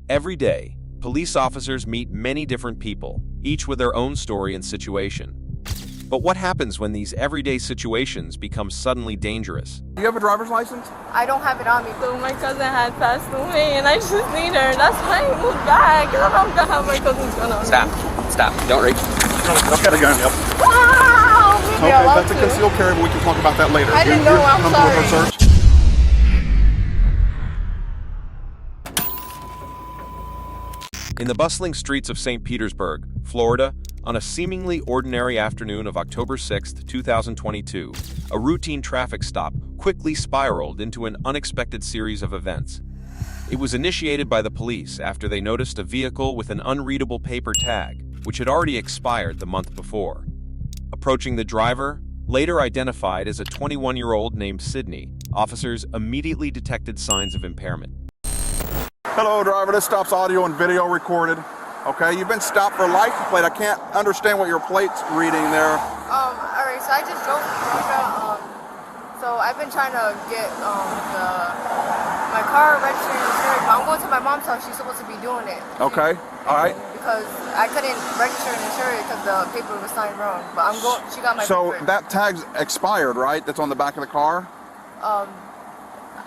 Every day, police officers meet many different people, each with their own story and situation. But what happens when these everyday situations become suddenly dangerous? Do you have a driver's license? I don't have it on me. So my cousin had passed away and I just need her. That's why I moved back. Because I don't have my cousin's gun on me. Stop. Don't reach. Don't get a gun, yep. Wow! Okay, that's a concealed carry, but we can talk about that later. I didn't know, I'm sorry. In the bustling streets of St. Petersburg, Florida, on a seemingly ordinary afternoon of October 6, 2022, a routine traffic stop quickly spiraled into an unexpected series of events. It was initiated by the police after they noticed a vehicle with an unreadable paper tag, which had already expired the month before. Approaching the driver, later identified as a 21-year-old named Sidney, officers immediately detected signs of impairment. Hello, driver. This stop's audio and video recorded. Okay, you've been stopped for license plate. I can't understand what your plate's reading there. Alright, so I just drove from Florida. So I've been trying to get my car registered and insured, but I'm going to my mom's house. She's supposed to be doing it. Okay, all right. Because I couldn't register and insure it because the paper was signed wrong. But I'm going. She got my paper. So that tag's expired, right? That's on the back of the car?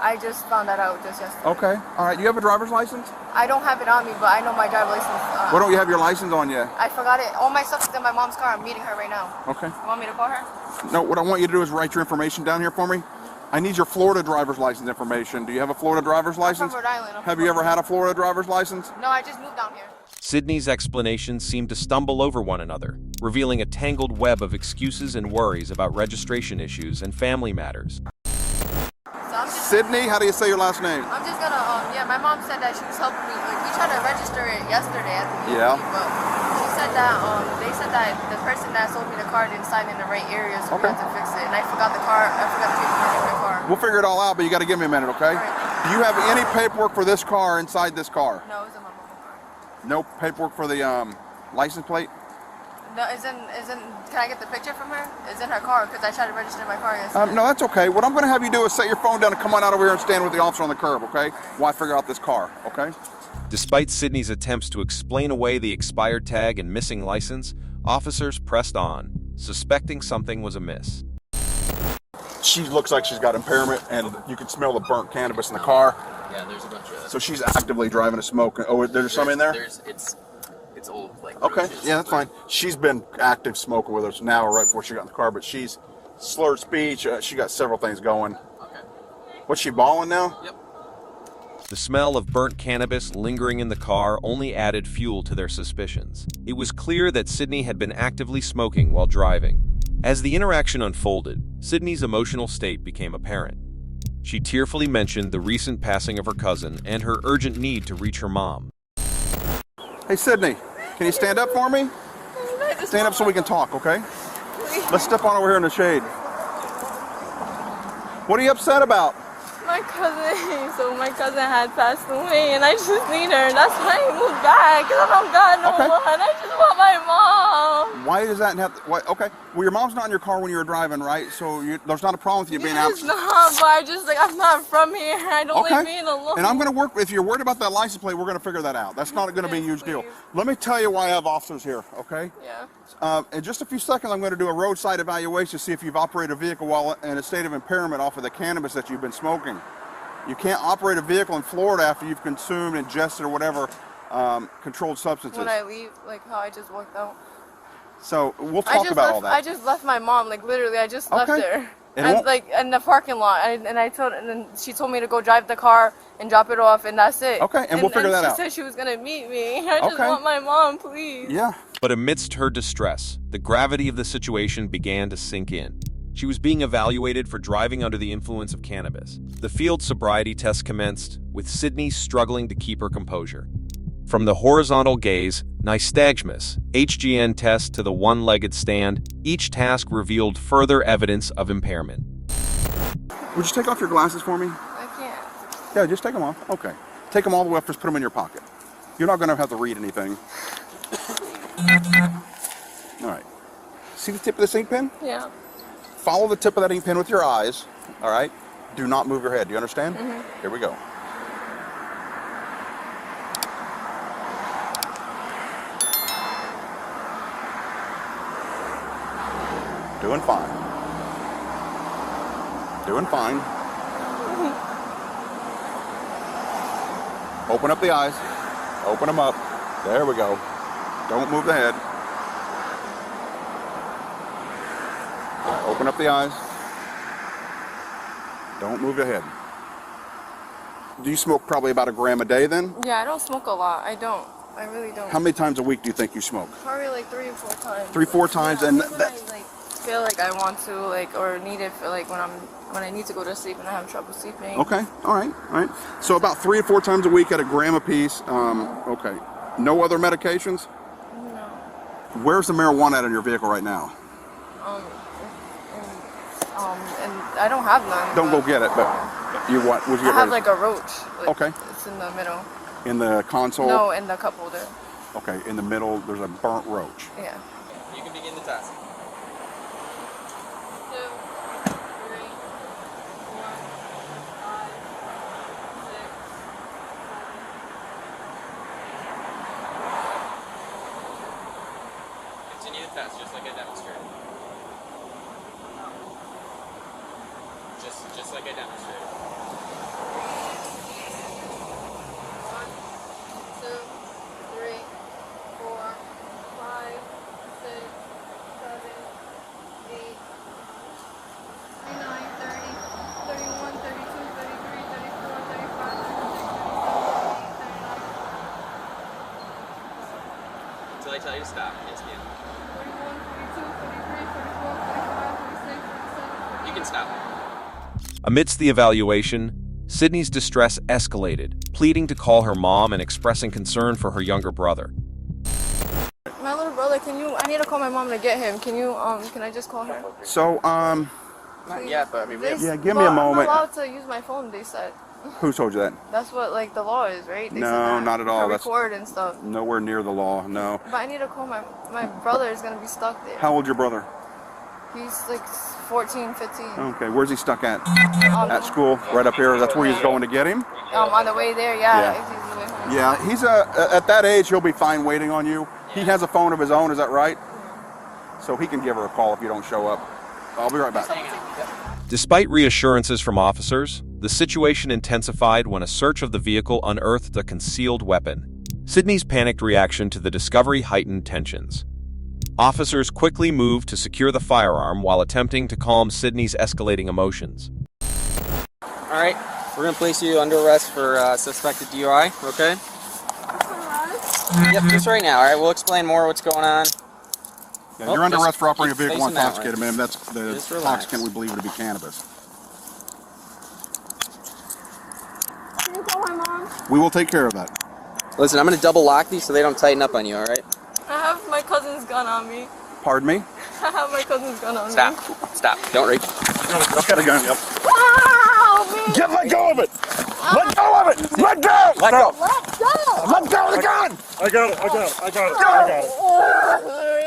I just found that out just yesterday. Okay, all right. You have a driver's license? I don't have it on me, but I know my driver's license. Why don't you have your license on you? I forgot it. All my stuff is in my mom's car. I'm meeting her right now. Okay. You want me to call her? No, what I want you to do is write your information down here for me. I need your Florida driver's license information. Do you have a Florida driver's license? I'm from Rhode Island. Have you ever had a Florida driver's license? No, I just moved down here. Sidney's explanations seemed to stumble over one another, revealing a tangled web of excuses and worries about registration issues and family matters. Sidney, how do you say your last name? I'm just gonna, my mom said that she was helping me. Like, we tried to register it yesterday at the DUI, but she said that, they said that the person that sold me the car didn't sign in the right area, so we had to fix it. And I forgot the paperwork in my car. We'll figure it all out, but you gotta give me a minute, okay? Right. Do you have any paperwork for this car inside this car? No, it's in my mom's car. No paperwork for the license plate? No, can I get the picture from her? It's in her car, because I tried to register my car yesterday. No, that's okay. What I'm going to have you do is set your phone down and come on out over here and stand with the officer on the curb, okay? While I figure out this car, okay? Despite Sidney's attempts to explain away the expired tag and missing license, officers pressed on, suspecting something was amiss. She looks like she's got impairment, and you can smell the burnt cannabis in the car. Yeah, there's a bunch of... So she's actively driving a smoke. Oh, there's some in there? It's old, like... Okay, roaches. yeah, that's fine. She's been active smoking with us now right before she got in the car, but she's slurred speech. She got several things going. Okay. What's she bawling now? Yep. The smell of burnt cannabis lingering in the car only added fuel to their suspicions. It was clear that Sidney had been actively smoking while driving. As the interaction unfolded, Sidney's emotional state became apparent. She tearfully mentioned the recent passing of her cousin and her urgent need to reach her mom. Hey, Sidney, can you stand up for me? Stand up so we can talk, okay? Let's step on over here in the shade. What are you upset about? My cousin. So my cousin had passed away, and I just need her. That's why I moved back. Because I don't got no one. I just want my mom. Why does that have to... Okay, well, your mom's not in your car when you were driving, right? So there's not a problem with you being out. It's not, but I just, I'm not from here. I don't like being alone. And I'm going to work... If you're worried about that license plate, we're going to figure that out. That's not going to be a huge deal. Let me tell you why I have officers here, okay? Yeah. In just a few seconds, I'm going to do a roadside evaluation to see if you've operated a vehicle while in a state of impairment off of the cannabis that you've been smoking. You can't operate a vehicle in Florida after you've consumed, ingested, or whatever controlled substances. When I leave, like how I just walked out. So we'll talk about all that. I just left my mom, like literally, I just left her. And like in the parking lot, and then she told me to go drive the car and drop it off, and that's it. Okay, and we'll figure that out. She said she was gonna meet me. I just want my mom, please. Yeah. But amidst her distress, the gravity of the situation began to sink in. She was being evaluated for driving under the influence of cannabis. The field sobriety test commenced, with Sidney struggling to keep her composure. From the horizontal gaze, nystagmus, HGN test to the one-legged stand, each task revealed further evidence of impairment. Would you take off your glasses for me? I can't. Yeah, just take them off. Okay. Take them all the way up, just put them in your pocket. You're not going to have to read anything. All right. See the tip of this ink pen? Yeah. Follow the tip of that ink pen with your eyes, all right? Do not move your head. Do you understand? Mm-hmm. Here we go. Doing fine. Doing fine. Open up the eyes. Open them up. There we go. Don't move the head. All right, open up the eyes. Don't move the head. Do you smoke probably about a gram a day then? Yeah, I don't smoke a lot. I don't. I really don't. How many times a week do you think you smoke? Probably like 3 or 4 times. 3, 4 times, yeah, and when I like feel like I want to, like, or need it for like when I need to go to sleep and I have trouble sleeping. Okay, all right. So about 3 or 4 times a week at a gram apiece. Okay. No other medications? No. Where's the marijuana at in your vehicle right now? And I don't have none. Don't go get it, but you what? Would you I have like a roach. Like, okay. It's in the middle. In the console? No, in the cup holder. Okay, in the middle, there's a burnt roach. Yeah. You can begin the test. 2, 3, 4, 5, 6, 7. Continue the test just like I demonstrated. Just like I demonstrated. 1, 2, 3, 4, 5, 6, 7, 8, 29, 30, 31, 32, 33, 34, 35, 36, 37, 38, 39. Until I tell you to stop. Yes, ma'am. 41, 42, 43, 44, 45, 46, 47. You can stop. Amidst the evaluation, Sidney's distress escalated, pleading to call her mom and expressing concern for her younger brother. My little brother, I need to call my mom to get him. Can I just call her? So, Not yet, but I mean, yeah, give me a moment. I'm allowed to use my phone, they said. Who told you that? That's what, like, the law is, right? They No, said that. not at all. I That's record and stuff. nowhere near the law, no. But I need to call my brother is going to be stuck there. How old's your brother? He's like 14, 15. Okay, where's he stuck at? At Um, school, right up here. That's where he's going to get him? on the way there, yeah. Yeah. If he's with him. Yeah, he's at that age, he'll be fine waiting on you. He has a phone of his own, is that right? So he can give her a call if you don't show up. I'll be right back. Despite reassurances from officers, the situation intensified when a search of the vehicle unearthed a concealed weapon. Sidney's panicked reaction to the discovery heightened tensions. Officers quickly moved to secure the firearm while attempting to calm Sidney's escalating emotions. all right. We're gonna place you under arrest for suspected DUI. Okay. Yep, just right now. All right. We'll explain more what's going on. Yeah, you're under arrest for operating a keep vehicle facing that intoxicated, ma'am. That's the Just relax. intoxicant we believe to be cannabis. Can you call my mom? We will take care of that. Listen, I'm gonna double lock these so they don't tighten up on you. All right. I have my cousin's gun on me. Pardon me? I have my cousin's gun on me. Stop. Don't reach. I've got a gun, yep. Ow, man. Let go of it! Let go of it! Let go! Let go. Let go! Let go of the gun! I got it.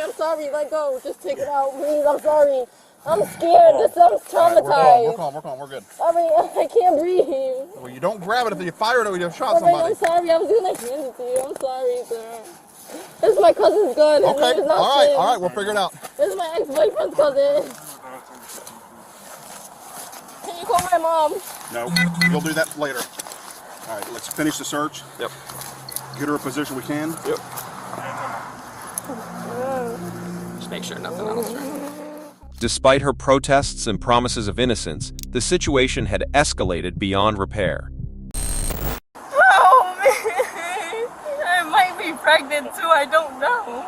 I'm sorry, let go. Just take it out, please. I'm sorry. I'm scared. This sounds traumatized. We're calm, we're good. I mean, I can't breathe. Well, you don't grab it if you fire it or you shot I mean, somebody. I'm sorry. I was gonna hand it to you. I'm sorry, sir. This is my cousin's gun. His Okay, name is not all Tim. right, we'll figure it out. This is my ex-boyfriend's cousin. Can you call my mom? No, you'll do that later. All right, let's finish the search. Yep. Get her a position we can. Yep. Just make sure nothing else. Right? Despite her protests and promises of innocence, the situation had escalated beyond repair. Oh, man. I might be pregnant, too. I don't know.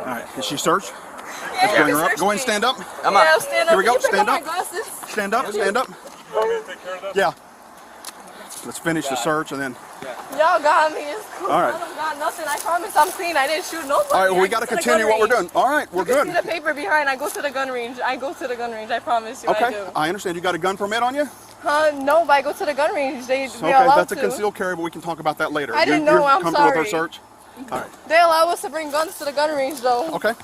All right, is she searched? Yeah, Let's bring her up. search Go ahead and me. stand up. Come Yeah, on. I'll stand up. Here we go. Can you pick Stand up up. my glasses? Stand up, stand up. Yeah. Let's finish the search and then. Y'all got me. It's cool. All right. I don't got nothing. I promise I'm clean. I didn't shoot nobody. All right, well, I we got to go the continue gun what we're range. doing. All right, we're You good. see the paper behind. I go to the gun range. I promise you I Okay, do. I understand. You got a gun permit on you? No, but I go to the gun range. They're Okay, allowed that's a to. concealed carry, but we can talk about that later. I didn't know, You're I'm comfortable sorry. with our search? All right, They allow us to bring guns to the gun range, though. okay.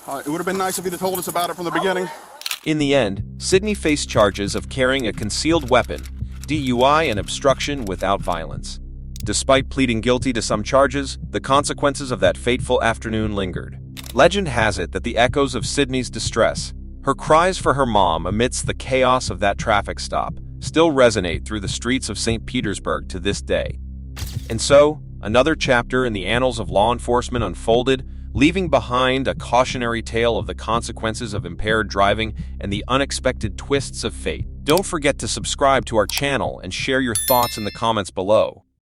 All right, it would have been nice if you'd have told us about it from the beginning. In the end, Sidney faced charges of carrying a concealed weapon, DUI, and obstruction without violence. Despite pleading guilty to some charges, the consequences of that fateful afternoon lingered. Legend has it that the echoes of Sidney's distress Her cries for her mom amidst the chaos of that traffic stop still resonate through the streets of St. Petersburg to this day. And so, another chapter in the annals of law enforcement unfolded, leaving behind a cautionary tale of the consequences of impaired driving and the unexpected twists of fate. Don't forget to subscribe to our channel and share your thoughts in the comments below.